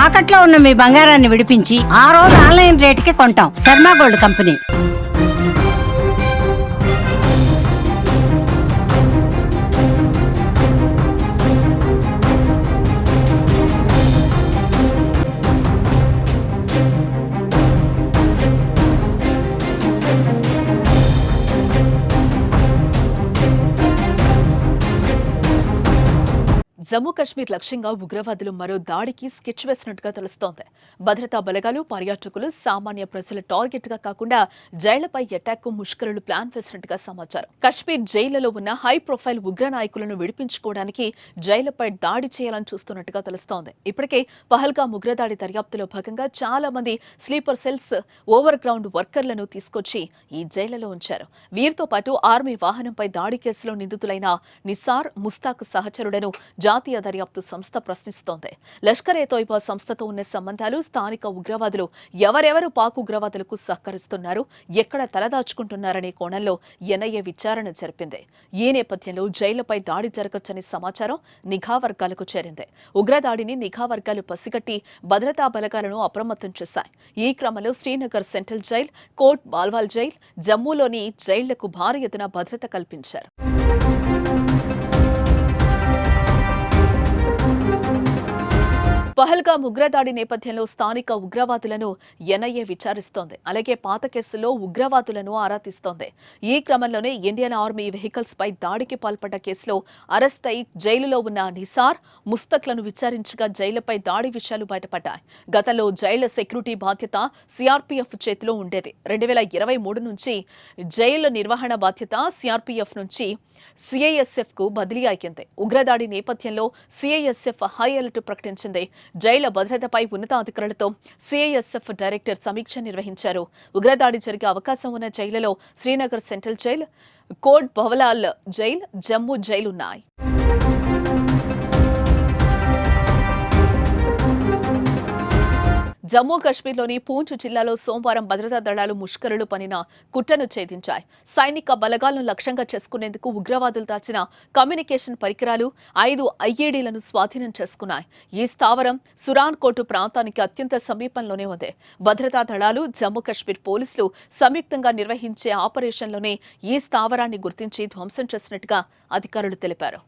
తాకట్లో ఉన్న మీ బంగారాన్ని విడిపించి ఆ రోజు ఆన్లైన్ రేటుకి కొంటాం. Sharma gold company. జమ్మూ కశ్మీర్ లక్ష్యంగా ఉగ్రవాదులు మరో దాడికి స్కెచ్ వేసినట్టుగా తెలుస్తోంది. భద్రతా బలగాలు, పర్యాటకులు, సామాన్య ప్రజల టార్గెట్ గా కాకుండా జైళ్లపై అటాక్ ముష్కరులు ప్లాన్ వేసినట్టుగా సమాచారం. కశ్మీర్ జైళ్లలో ఉన్న హై ప్రొఫైల్ ఉగ్ర నాయకులను విడిపించుకోవడానికి జైళ్లపై దాడి చేయాలని చూస్తున్నట్టుగా తెలుస్తోంది. ఇప్పటికే పహల్గామ్ ఉగ్రదాడి దర్యాప్తులో భాగంగా చాలా మంది స్లీపర్ సెల్స్, ఓవర్ గ్రౌండ్ వర్కర్లను తీసుకొచ్చి ఈ జైళ్లలో ఉంచారు. వీరితో పాటు ఆర్మీ వాహనంపై దాడి కేసులో నిందితులైన నిసార్, ముస్తాక్ సహచరులను జాతీయ దర్యాప్తు సంస్థ ప్రశ్నిస్తోంది. లష్కర్-ఏ-తోయిబా సంస్థతో ఉన్న సంబంధాలు, స్థానిక ఉగ్రవాదులు ఎవరెవరు పాక్ ఉగ్రవాదులకు సహకరిస్తున్నారు, ఎక్కడ తలదాచుకుంటున్నారనే కోణంలో ఎన్ఐఏ విచారణ జరిపింది. ఈ నేపథ్యంలో జైళ్లపై దాడి జరగొచ్చనే సమాచారం నిఘా వర్గాలకు చేరింది. ఉగ్రదాడిని నిఘా వర్గాలు పసిగట్టి భద్రతా బలగాలను అప్రమత్తం చేశాయి. ఈ క్రమంలో Srinagar central jail, Kot Balwal jail, జమ్మూలోని జైళ్లకు భారీ ఎత్తున భద్రత కల్పించారు. పహల్గామ్ ఉగ్రదాడి నేపథ్యంలో స్థానిక ఉగ్రవాదులను ఎన్ఐఏ విచారిస్తోంది. అలాగే పాత కేసుల్లో ఉగ్రవాదులను ఆరా తీస్తోంది. ఈ క్రమంలోనే ఇండియన్ ఆర్మీ వెహికల్స్ పై దాడికి పాల్పడ్డ కేసులో అరెస్ట్ అయి జైలులో ఉన్న నిసార్, ముస్తక్లను విచారించగా జైళ్లపై దాడి విషయాలు బయటపడ్డాయి. గతంలో జైళ్ల సెక్యూరిటీ బాధ్యత సిఆర్పీఎఫ్ చేతిలో ఉండేది. 2023 నుంచి జైళ్ల నిర్వహణ బాధ్యత సిఆర్పీఎఫ్ నుంచి సిఐఎస్ఎఫ్ కు బదిలీ అయ్యింది. ఉగ్రదాడి నేపథ్యంలో సిఐఎస్ఎఫ్ హై అలర్ట్ ప్రకటించింది. జైళ్ల భద్రతపై ఉన్నతాధికారులతో సిఐఎస్ఎఫ్ డైరెక్టర్ సమీక్ష నిర్వహించారు. ఉగ్రదాడి జరిగే అవకాశం ఉన్న జైళ్లలో Srinagar central jail, Kot Bhalwal jail, Jammu jail ఉన్నాయి. జమ్మూ కశ్మీర్లోని పూంచ్ జిల్లాలో సోమవారం భద్రతా దళాలు ముష్కరులు పనిన కుట్రను ఛేదించాయి. సైనిక బలగాలను లక్ష్యంగా చేసుకునేందుకు ఉగ్రవాదులు దాచిన కమ్యూనికేషన్ పరికరాలు, 5 ఐఈడీలను స్వాధీనం చేసుకున్నాయి. ఈ స్థావరం సురాన్ కోటు ప్రాంతానికి అత్యంత సమీపంలోనే ఉంది. భద్రతా దళాలు, జమ్మూ కశ్మీర్ పోలీసులు సంయుక్తంగా నిర్వహించే ఆపరేషన్లోనే ఈ స్థావరాన్ని గుర్తించి ధ్వంసం చేసినట్టుగా అధికారులు తెలిపారు.